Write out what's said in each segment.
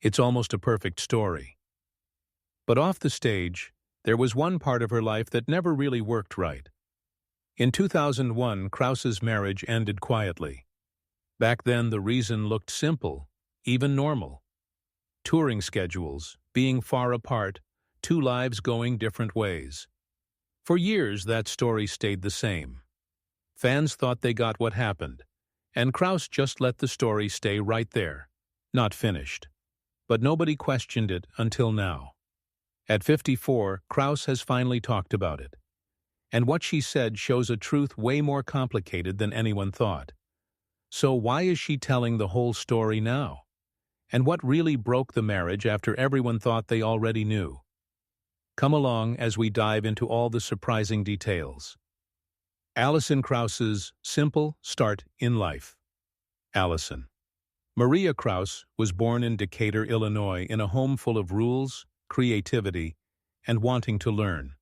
It's almost a perfect story. But off the stage, there was one part of her life that never really worked right. In 2001, Krauss's marriage ended quietly. Back then, the reason looked simple, even normal. Touring schedules, being far apart, two lives going different ways. For years, that story stayed the same. Fans thought they got what happened, and Krauss just let the story stay right there, not finished. But nobody questioned it until now. At 54, Krauss has finally talked about it. And what she said shows a truth way more complicated than anyone thought. So why is she telling the whole story now? And what really broke the marriage after everyone thought they already knew? Come along as we dive into all the surprising details. Alison Krauss's simple start in life. Alison. Maria Krauss was born in Decatur, Illinois, in a home full of rules, creativity, and wanting to learn.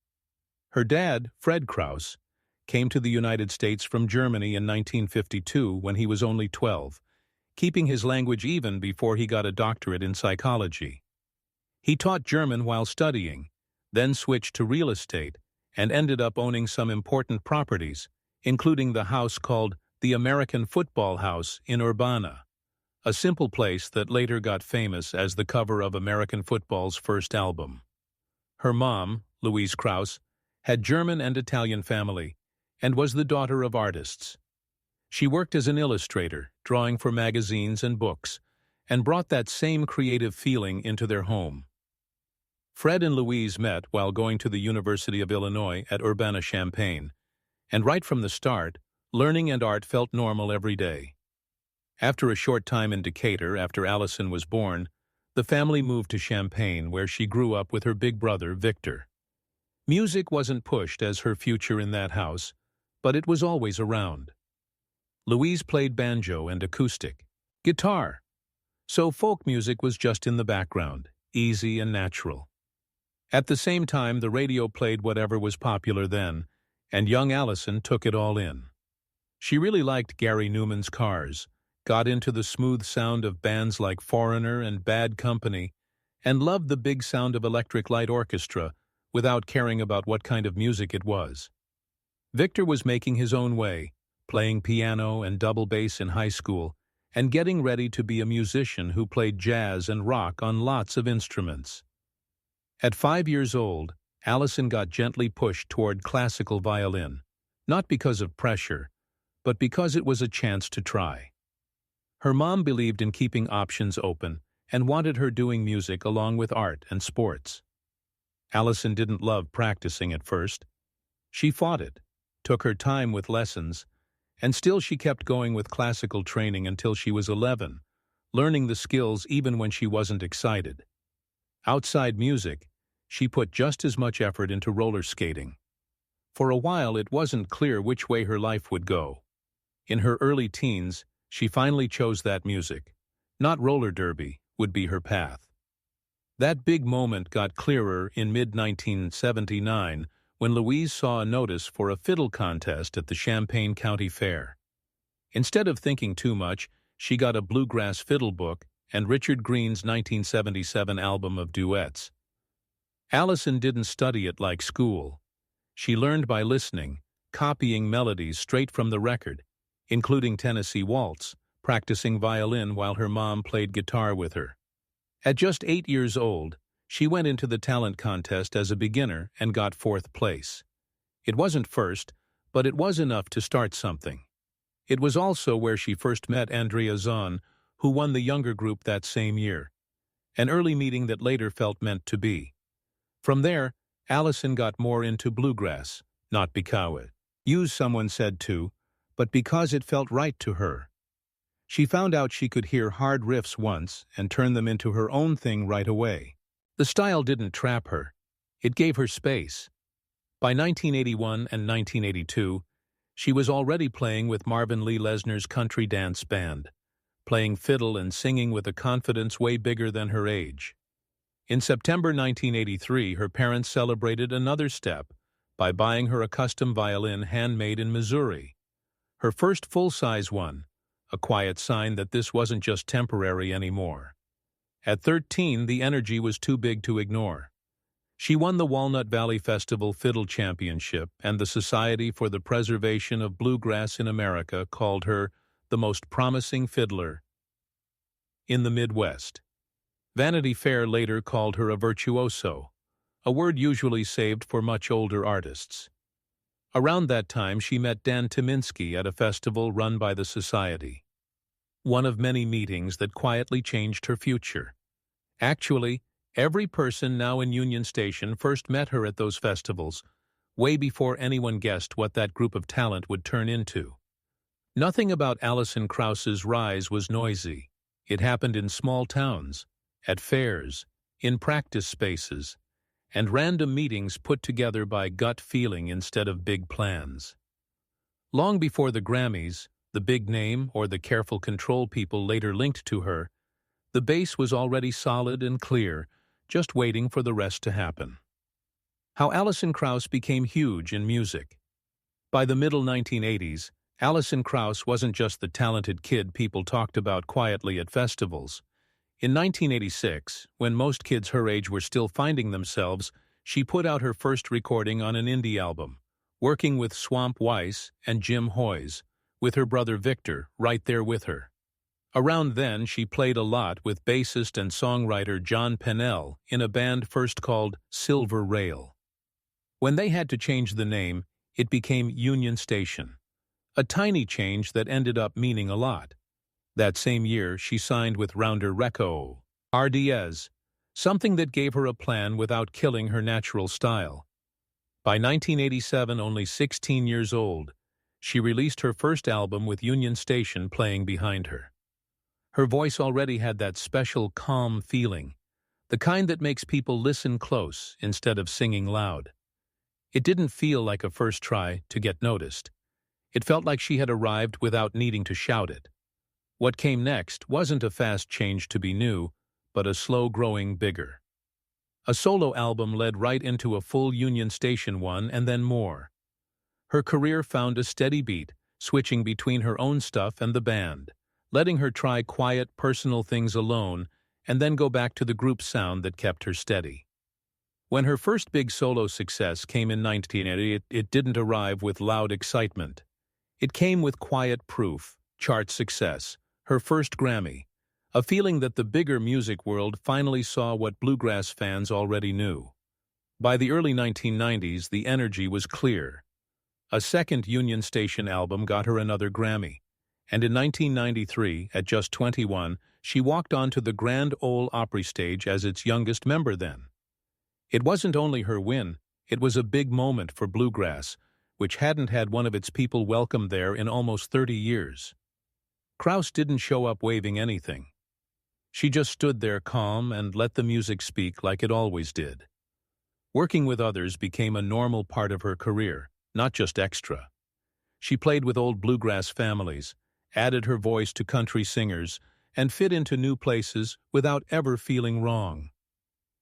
Her dad, Fred Krauss, came to the United States from Germany in 1952 when he was only 12, keeping his language even before he got a doctorate in psychology. He taught German while studying, then switched to real estate, and ended up owning some important properties, including the house called the American Football House in Urbana, a simple place that later got famous as the cover of American football's first album. Her mom, Louise Krauss, had German and Italian family, and was the daughter of artists. She worked as an illustrator, drawing for magazines and books, and brought that same creative feeling into their home. Fred and Louise met while going to the University of Illinois at Urbana-Champaign, and right from the start, learning and art felt normal every day. After a short time in Decatur after Alison was born, the family moved to Champaign, where she grew up with her big brother, Victor. Music wasn't pushed as her future in that house, but it was always around. Louise played banjo and acoustic guitar, so folk music was just in the background, easy and natural. At the same time, the radio played whatever was popular then, and young Alison took it all in. She really liked Gary Numan's Cars, got into the smooth sound of bands like Foreigner and Bad Company, and loved the big sound of Electric Light Orchestra without caring about what kind of music it was. Victor was making his own way, playing piano and double bass in high school, and getting ready to be a musician who played jazz and rock on lots of instruments. At 5 years old, Alison got gently pushed toward classical violin, not because of pressure, but because it was a chance to try. Her mom believed in keeping options open and wanted her doing music along with art and sports. Alison didn't love practicing at first. She fought it, took her time with lessons, and still she kept going with classical training until she was 11, learning the skills even when she wasn't excited. Outside music, she put just as much effort into roller skating. For a while, it wasn't clear which way her life would go. In her early teens, she finally chose that music. Not roller derby would be her path. That big moment got clearer in mid-1979 when Louise saw a notice for a fiddle contest at the Champaign County Fair. Instead of thinking too much, she got a bluegrass fiddle book and Richard Green's 1977 album of duets. Alison didn't study it like school. She learned by listening, copying melodies straight from the record, including Tennessee Waltz, practicing violin while her mom played guitar with her. At just 8 years old, she went into the talent contest as a beginner and got 4th place. It wasn't first, but it was enough to start something. It was also where she first met Andrea Zahn, who won the younger group that same year, an early meeting that later felt meant to be. From there, Alison got more into bluegrass, not because someone said to, but because it felt right to her. She found out she could hear hard riffs once and turn them into her own thing right away. The style didn't trap her. It gave her space. By 1981 and 1982, she was already playing with Marvin Lee Lesner's country dance band, playing fiddle and singing with a confidence way bigger than her age. In September 1983, her parents celebrated another step by buying her a custom violin handmade in Missouri. Her first full-size one, a quiet sign that this wasn't just temporary anymore. At 13, the energy was too big to ignore. She won the Walnut Valley Festival Fiddle Championship, and the Society for the Preservation of Bluegrass in America called her the most promising fiddler in the Midwest. Vanity Fair later called her a virtuoso, a word usually saved for much older artists. Around that time, she met Dan Tyminski at a festival run by the Society. One of many meetings that quietly changed her future. Actually, every person now in Union Station first met her at those festivals, way before anyone guessed what that group of talent would turn into. Nothing about Alison Krauss's rise was noisy. It happened in small towns, at fairs, in practice spaces, and random meetings put together by gut feeling instead of big plans. Long before the Grammys, the big name or the careful control people later linked to her, the base was already solid and clear, just waiting for the rest to happen. How Alison Krauss became huge in music. By the middle 1980s, Alison Krauss wasn't just the talented kid people talked about quietly at festivals. In 1986, when most kids her age were still finding themselves, she put out her first recording on an indie album, working with Swamp Weiss and Jim Hoyes, with her brother Victor right there with her. Around then, she played a lot with bassist and songwriter John Pennell in a band first called Silver Rail. When they had to change the name, it became Union Station, a tiny change that ended up meaning a lot. That same year, she signed with Rounder Reco, RDS, something that gave her a plan without killing her natural style. By 1987, only 16 years old, she released her first album with Union Station playing behind her. Her voice already had that special calm feeling, the kind that makes people listen close instead of singing loud. It didn't feel like a first try to get noticed. It felt like she had arrived without needing to shout it. What came next wasn't a fast change to be new, but a slow-growing bigger. A solo album led right into a full Union Station one and then more. Her career found a steady beat, switching between her own stuff and the band, letting her try quiet, personal things alone and then go back to the group sound that kept her steady. When her first big solo success came in 1980, it didn't arrive with loud excitement. It came with quiet proof, chart success, her first Grammy, a feeling that the bigger music world finally saw what bluegrass fans already knew. By the early 1990s, the energy was clear. A second Union Station album got her another Grammy, and in 1993, at just 21, she walked onto the Grand Ole Opry stage as its youngest member then. It wasn't only her win, it was a big moment for bluegrass, which hadn't had one of its people welcomed there in almost 30 years. Krauss didn't show up waving anything. She just stood there calm and let the music speak like it always did. Working with others became a normal part of her career, not just extra. She played with old bluegrass families, added her voice to country singers, and fit into new places without ever feeling wrong.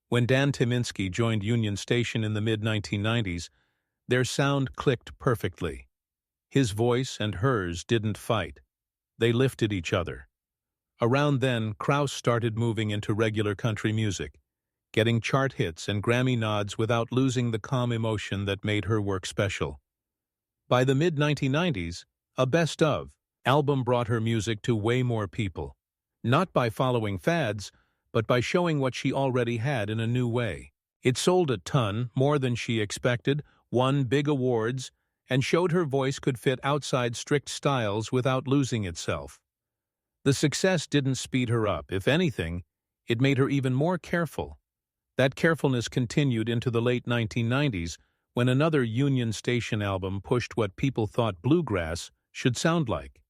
When Dan Tyminski joined Union Station in the mid-1990s, their sound clicked perfectly. His voice and hers didn't fight. They lifted each other. Around then, Krauss started moving into regular country music, getting chart hits and Grammy nods without losing the calm emotion that made her work special. By the mid-1990s, a Best Of album brought her music to way more people, not by following fads, but by showing what she already had in a new way. It sold a ton, more than she expected, won big awards, and showed her voice could fit outside strict styles without losing itself. The success didn't speed her up. If anything, it made her even more careful. That carefulness continued into the late 1990s when another Union Station album pushed what people thought bluegrass should sound like.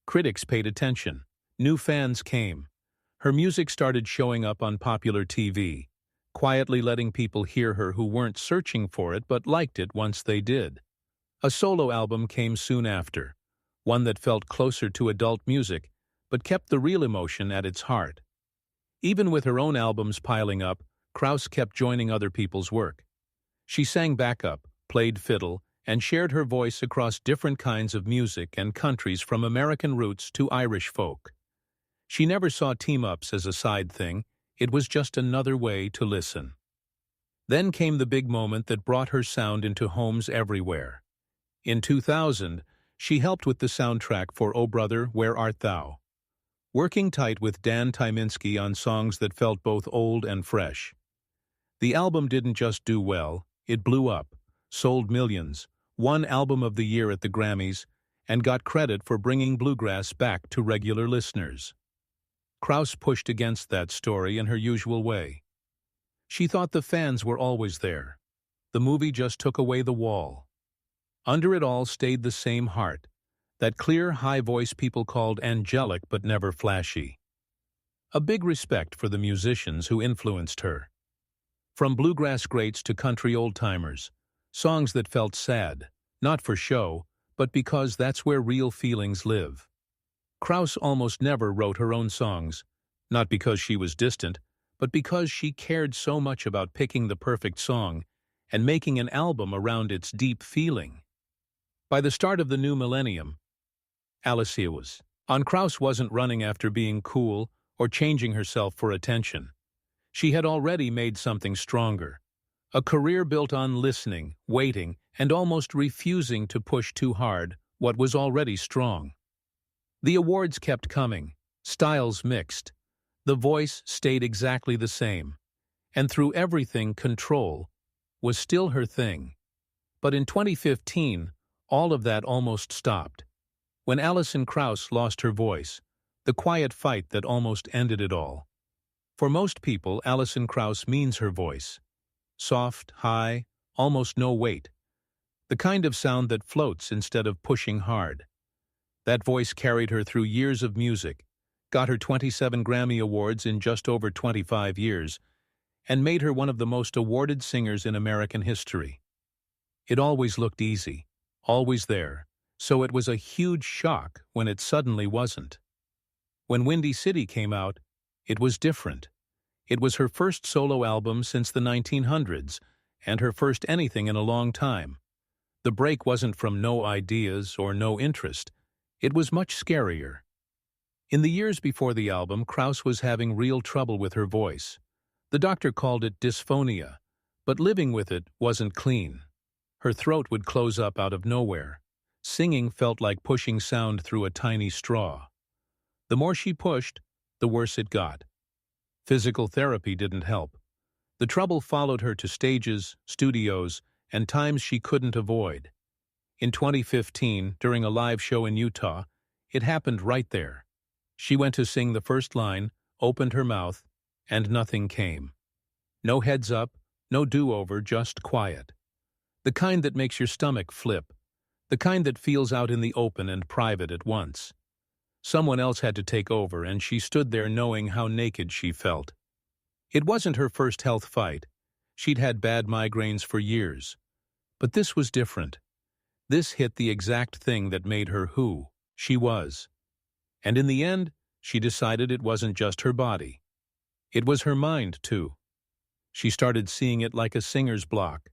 Critics paid attention. New fans came. Her music started showing up on popular TV, quietly letting people hear her who weren't searching for it but liked it once they did. A solo album came soon after, one that felt closer to adult music, but kept the real emotion at its heart. Even with her own albums piling up, Krauss kept joining other people's work. She sang backup, played fiddle, and shared her voice across different kinds of music and countries from American roots to Irish folk. She never saw team-ups as a side thing. It was just another way to listen. Then came the big moment that brought her sound into homes everywhere. In 2000, she helped with the soundtrack for Oh Brother, Where Art Thou? Working tight with Dan Tyminski on songs that felt both old and fresh. The album didn't just do well, it blew up, sold millions, won Album of the Year at the Grammys, and got credit for bringing bluegrass back to regular listeners. Krauss pushed against that story in her usual way. She thought the fans were always there. The movie just took away the wall. Under it all stayed the same heart, that clear, high voice people called angelic but never flashy. A big respect for the musicians who influenced her. From bluegrass greats to country old-timers, songs that felt sad, not for show, but because that's where real feelings live. Krauss almost never wrote her own songs, not because she was distant, but because she cared so much about picking the perfect song and making an album around its deep feeling. By the start of the new millennium, Krauss wasn't running after being cool or changing herself for attention. She had already made something stronger. A career built on listening, waiting, and almost refusing to push too hard what was already strong. The awards kept coming, styles mixed. The voice stayed exactly the same. And through everything, control was still her thing. But in 2015, all of that almost stopped. When Alison Krauss lost her voice, the quiet fight that almost ended it all. For most people, Alison Krauss means her voice. Soft, high, almost no weight. The kind of sound that floats instead of pushing hard. That voice carried her through years of music, got her 27 Grammy Awards in just over 25 years, and made her one of the most awarded singers in American history. It always looked easy, always there, so it was a huge shock when it suddenly wasn't. When Windy City came out, it was different. It was her first solo album since the 1900s, and her first anything in a long time. The break wasn't from no ideas or no interest. It was much scarier. In the years before the album, Krauss was having real trouble with her voice. The doctor called it dysphonia, but living with it wasn't clean. Her throat would close up out of nowhere. Singing felt like pushing sound through a tiny straw. The more she pushed, the worse it got. Physical therapy didn't help. The trouble followed her to stages, studios, and times she couldn't avoid. In 2015, during a live show in Utah, it happened right there. She went to sing the first line, opened her mouth, and nothing came. No heads up, no do-over, just quiet. The kind that makes your stomach flip. The kind that feels out in the open and private at once. Someone else had to take over, and she stood there knowing how naked she felt. It wasn't her first health fight. She'd had bad migraines for years. But this was different. This hit the exact thing that made her who she was. And in the end, she decided it wasn't just her body. It was her mind, too. She started seeing it like a singer's block.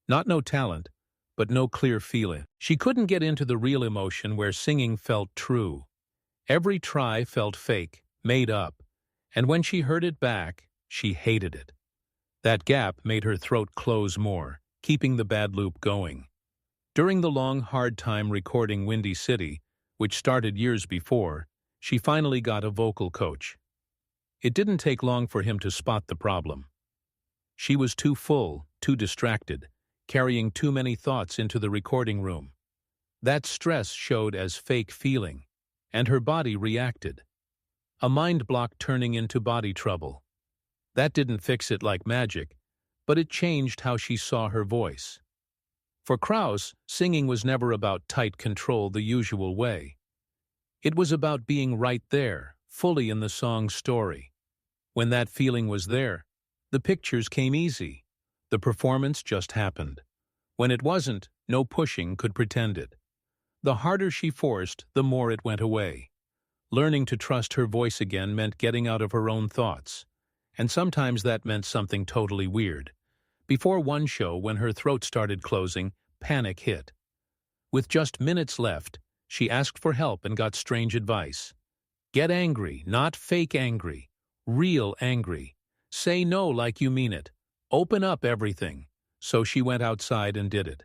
Not no talent, but no clear feeling. She couldn't get into the real emotion where singing felt true. Every try felt fake, made up, and when she heard it back, she hated it. That gap made her throat close more, keeping the bad loop going. During the long, hard time recording Windy City, which started years before, she finally got a vocal coach. It didn't take long for him to spot the problem. She was too full, too distracted, carrying too many thoughts into the recording room. That stress showed as fake feeling, and her body reacted. A mind block turning into body trouble. That didn't fix it like magic, but it changed how she saw her voice. For Krauss, singing was never about tight control the usual way. It was about being right there, fully in the song's story. When that feeling was there, the pictures came easy. The performance just happened. When it wasn't, no pushing could pretend it. The harder she forced, the more it went away. Learning to trust her voice again meant getting out of her own thoughts. And sometimes that meant something totally weird. Before one show, when her throat started closing, panic hit. With just minutes left, she asked for help and got strange advice. Get angry, not fake angry. Real angry. Say no like you mean it. Open up everything. So she went outside and did it.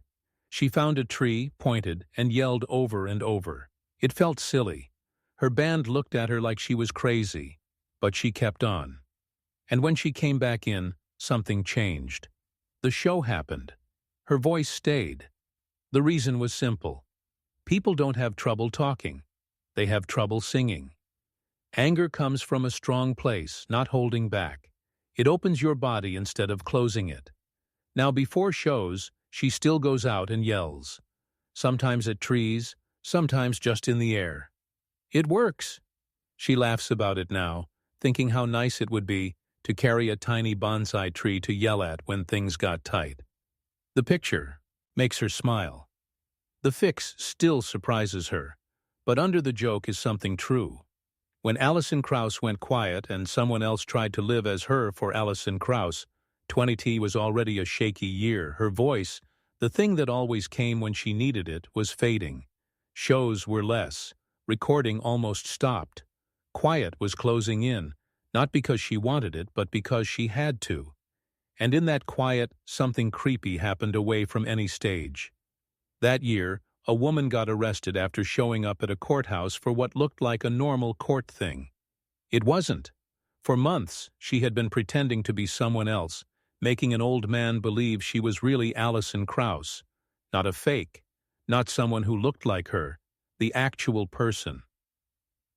She found a tree, pointed, and yelled over and over. It felt silly. Her band looked at her like she was crazy, but she kept on. And when she came back in, something changed. The show happened. Her voice stayed. The reason was simple. People don't have trouble talking. They have trouble singing. Anger comes from a strong place, not holding back. It opens your body instead of closing it. Now before shows, she still goes out and yells. Sometimes at trees, sometimes just in the air. It works. She laughs about it now, thinking how nice it would be to carry a tiny bonsai tree to yell at when things got tight. The picture makes her smile. The fix still surprises her, but under the joke is something true. When Alison Krauss went quiet and someone else tried to live as her for Alison Krauss, 20T was already a shaky year. Her voice, the thing that always came when she needed it, was fading. Shows were less. Recording almost stopped. Quiet was closing in, not because she wanted it, but because she had to. And in that quiet, something creepy happened away from any stage. That year, a woman got arrested after showing up at a courthouse for what looked like a normal court thing. It wasn't. For months, she had been pretending to be someone else, making an old man believe she was really Alison Krauss. Not a fake, not someone who looked like her, the actual person.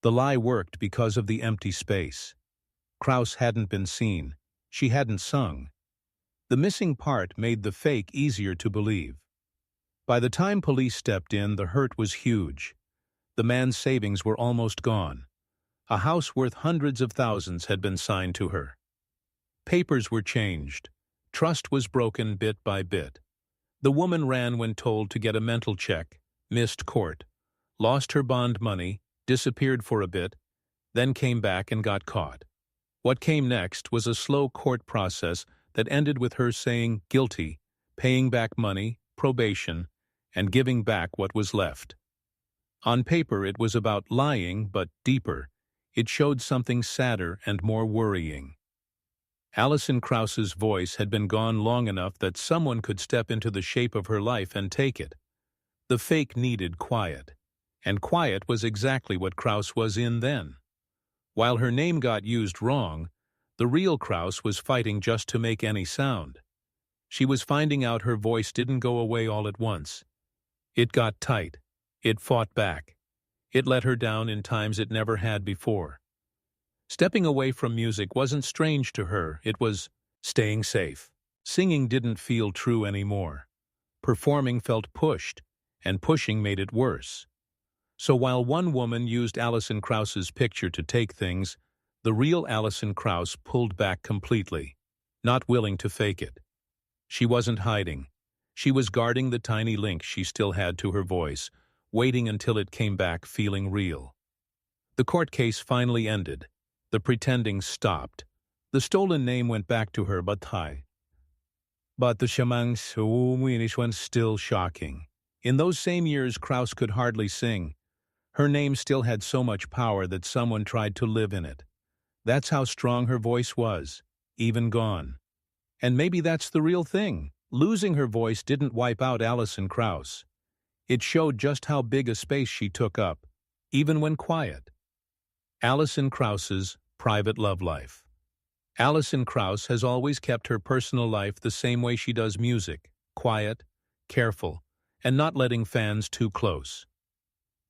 The lie worked because of the empty space. Krauss hadn't been seen. She hadn't sung. The missing part made the fake easier to believe. By the time police stepped in, the hurt was huge. The man's savings were almost gone. A house worth hundreds of thousands had been signed to her. Papers were changed. Trust was broken bit by bit. The woman ran when told to get a mental check, missed court, lost her bond money, disappeared for a bit, then came back and got caught. What came next was a slow court process that ended with her saying guilty, paying back money, probation, and giving back what was left. On paper, it was about lying, but deeper. It showed something sadder and more worrying. Alison Krauss's voice had been gone long enough that someone could step into the shape of her life and take it. The fake needed quiet, and quiet was exactly what Krauss was in then. While her name got used wrong, the real Krauss was fighting just to make any sound. She was finding out her voice didn't go away all at once. It got tight. It fought back. It let her down in times it never had before. Stepping away from music wasn't strange to her. It was staying safe. Singing didn't feel true anymore. Performing felt pushed, and pushing made it worse. So while one woman used Alison Krauss's picture to take things, the real Alison Krauss pulled back completely, not willing to fake it. She wasn't hiding. She was guarding the tiny link she still had to her voice, waiting until it came back feeling real. The court case finally ended. The pretending stopped. The stolen name went back to her, but the shaman's was still shocking. In those same years, Krauss could hardly sing. Her name still had so much power that someone tried to live in it. That's how strong her voice was, even gone. And maybe that's the real thing. Losing her voice didn't wipe out Alison Krauss. It showed just how big a space she took up, even when quiet. Alison Krauss's private love life. Alison Krauss has always kept her personal life the same way she does music, quiet, careful, and not letting fans too close.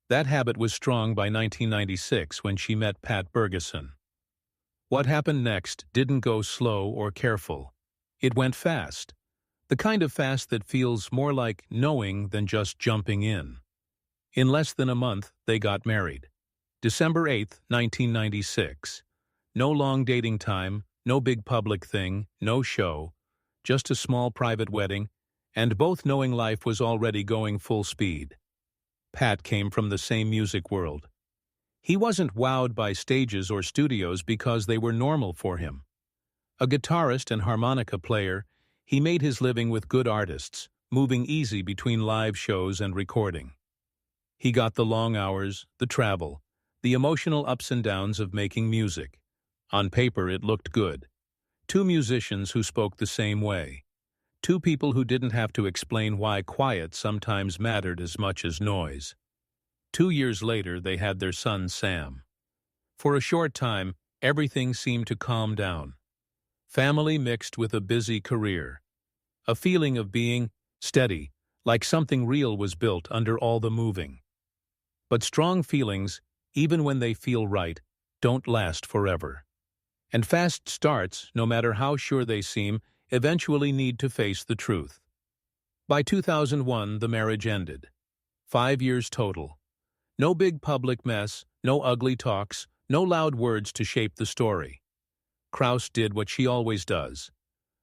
That habit was strong by 1996 when she met Pat Bergeson. What happened next didn't go slow or careful. It went fast. The kind of fast that feels more like knowing than just jumping in. In less than a month, they got married. December 8, 1996. No long dating time, no big public thing, no show, just a small private wedding, and both knowing life was already going full speed. Pat came from the same music world. He wasn't wowed by stages or studios because they were normal for him. A guitarist and harmonica player, he made his living with good artists, moving easy between live shows and recording. He got the long hours, the travel, the emotional ups and downs of making music. On paper, it looked good. Two musicians who spoke the same way. Two people who didn't have to explain why quiet sometimes mattered as much as noise. 2 years later, they had their son, Sam. For a short time, everything seemed to calm down. Family mixed with a busy career. A feeling of being steady, like something real was built under all the moving. But strong feelings, even when they feel right, don't last forever. And fast starts, no matter how sure they seem, eventually need to face the truth. By 2001, the marriage ended. 5 years total. No big public mess, no ugly talks, no loud words to shape the story. Krauss did what she always does.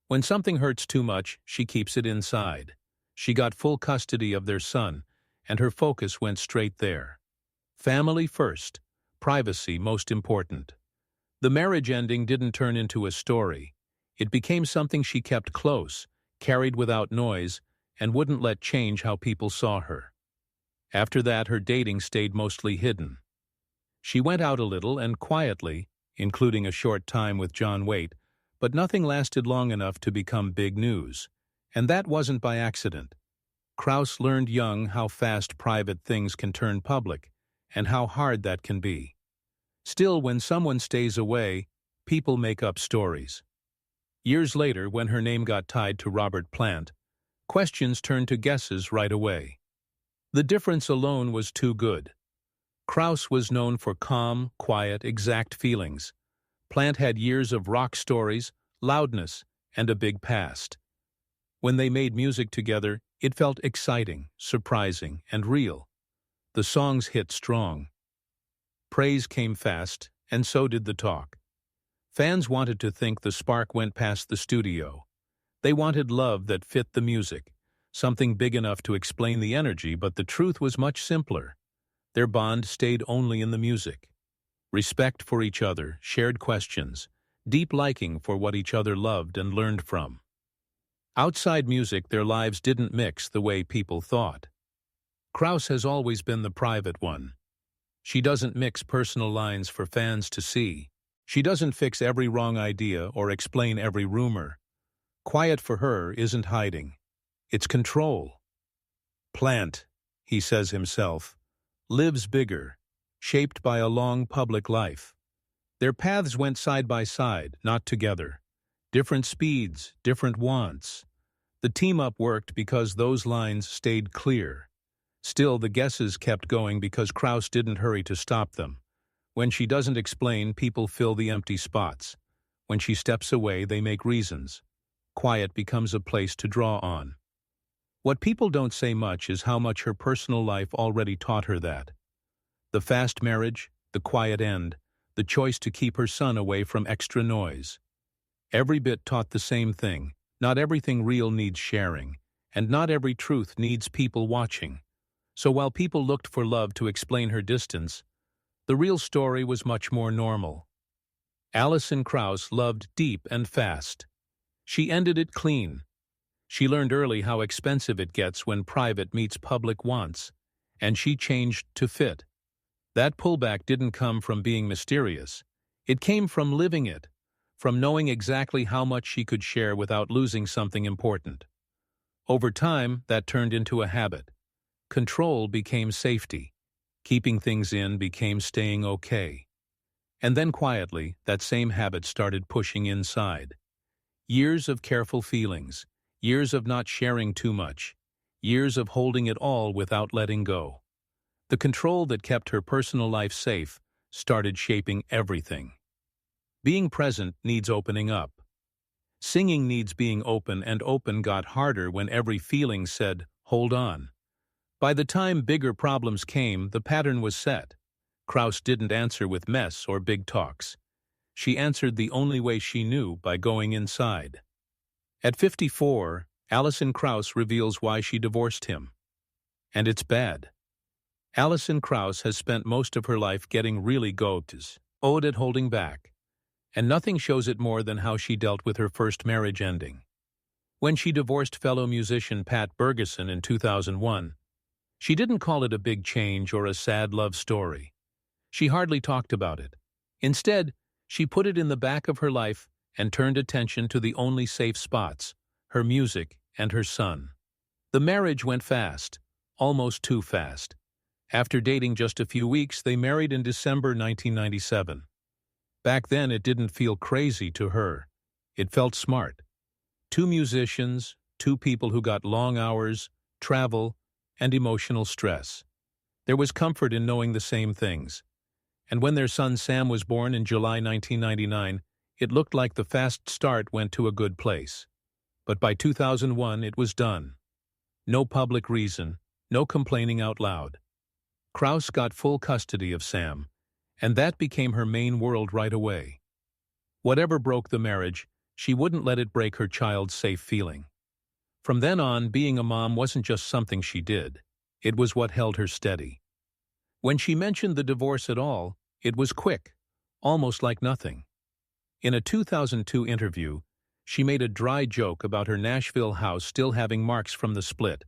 When something hurts too much, she keeps it inside. She got full custody of their son, and her focus went straight there. Family first, privacy most important. The marriage ending didn't turn into a story. It became something she kept close, carried without noise, and wouldn't let change how people saw her. After that, her dating stayed mostly hidden. She went out a little and quietly, including a short time with John Waite, but nothing lasted long enough to become big news. And that wasn't by accident. Krauss learned young how fast private things can turn public, and how hard that can be. Still, when someone stays away, people make up stories. Years later, when her name got tied to Robert Plant, questions turned to guesses right away. The difference alone was too good. Krauss was known for calm, quiet, exact feelings. Plant had years of rock stories, loudness, and a big past. When they made music together, it felt exciting, surprising, and real. The songs hit strong. Praise came fast, and so did the talk. Fans wanted to think the spark went past the studio. They wanted love that fit the music, something big enough to explain the energy, but the truth was much simpler. Their bond stayed only in the music. Respect for each other, shared questions, deep liking for what each other loved and learned from. Outside music, their lives didn't mix the way people thought. Krauss has always been the private one. She doesn't mix personal lines for fans to see. She doesn't fix every wrong idea or explain every rumor. Quiet for her isn't hiding. It's control. Plant, he says himself, lives bigger, shaped by a long public life. Their paths went side by side, not together. Different speeds, different wants. The team-up worked because those lines stayed clear. Still, the guesses kept going because Krauss didn't hurry to stop them. When she doesn't explain, people fill the empty spots. When she steps away, they make reasons. Quiet becomes a place to draw on. What people don't say much is how much her personal life already taught her that. The fast marriage, the quiet end, the choice to keep her son away from extra noise. Every bit taught the same thing. Not everything real needs sharing, and not every truth needs people watching. So while people looked for love to explain her distance, the real story was much more normal. Alison Krauss loved deep and fast. She ended it clean. She learned early how expensive it gets when private meets public wants, and she changed to fit. That pullback didn't come from being mysterious. It came from living it, from knowing exactly how much she could share without losing something important. Over time, that turned into a habit. Control became safety. Keeping things in became staying okay. And then quietly, that same habit started pushing inside. Years of careful feelings, years of not sharing too much, years of holding it all without letting go. The control that kept her personal life safe started shaping everything. Being present needs opening up. Singing needs being open, and open got harder when every feeling said, "Hold on." By the time bigger problems came, the pattern was set. Krauss didn't answer with mess or big talks. She answered the only way she knew, by going inside. At 54, Alison Krauss reveals why she divorced him. And it's bad. Alison Krauss has spent most of her life getting really owed at holding back. And nothing shows it more than how she dealt with her first marriage ending. When she divorced fellow musician Pat Bergeson in 2001, she didn't call it a big change or a sad love story. She hardly talked about it. Instead, she put it in the back of her life and turned attention to the only safe spots, her music and her son. The marriage went fast, almost too fast. After dating just a few weeks, they married in December 1997. Back then, it didn't feel crazy to her. It felt smart. Two musicians, two people who got long hours, travel, and emotional stress. There was comfort in knowing the same things. And when their son Sam was born in July 1999, it looked like the fast start went to a good place. But by 2001, it was done. No public reason, no complaining out loud. Krauss got full custody of Sam, and that became her main world right away. Whatever broke the marriage, she wouldn't let it break her child's safe feeling. From then on, being a mom wasn't just something she did. It was what held her steady. When she mentioned the divorce at all, it was quick, almost like nothing. In a 2002 interview, she made a dry joke about her Nashville house still having marks from the split,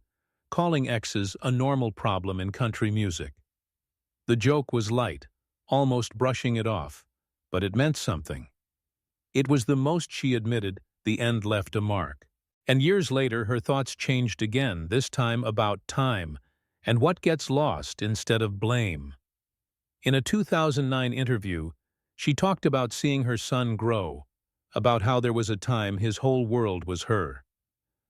calling exes a normal problem in country music. The joke was light, almost brushing it off, but it meant something. It was the most she admitted the end left a mark. And years later, her thoughts changed again, this time about time, and what gets lost instead of blame. In a 2009 interview, she talked about seeing her son grow, about how there was a time his whole world was her.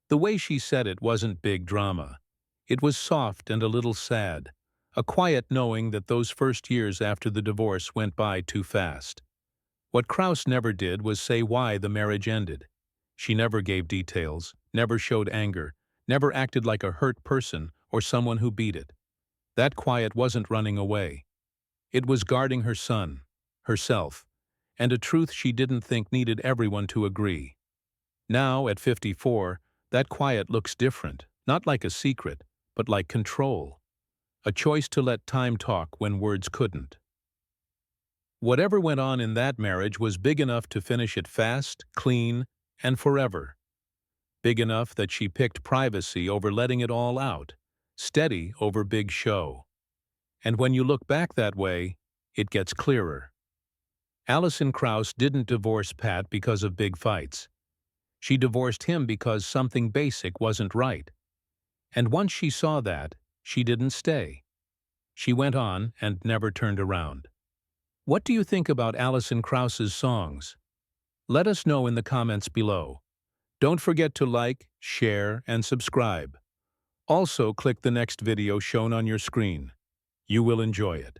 The way she said it wasn't big drama. It was soft and a little sad, a quiet knowing that those first years after the divorce went by too fast. What Krauss never did was say why the marriage ended. She never gave details, never showed anger, never acted like a hurt person or someone who beat it. That quiet wasn't running away. It was guarding her son, herself, and a truth she didn't think needed everyone to agree. Now, at 54, that quiet looks different, not like a secret, but like control. A choice to let time talk when words couldn't. Whatever went on in that marriage was big enough to finish it fast, clean, and forever. Big enough that she picked privacy over letting it all out, steady over big show. And when you look back that way, it gets clearer. Alison Krauss didn't divorce Pat because of big fights. She divorced him because something basic wasn't right. And once she saw that, she didn't stay. She went on and never turned around. What do you think about Alison Krauss's songs? Let us know in the comments below. Don't forget to like, share, and subscribe. Also, click the next video shown on your screen. You will enjoy it.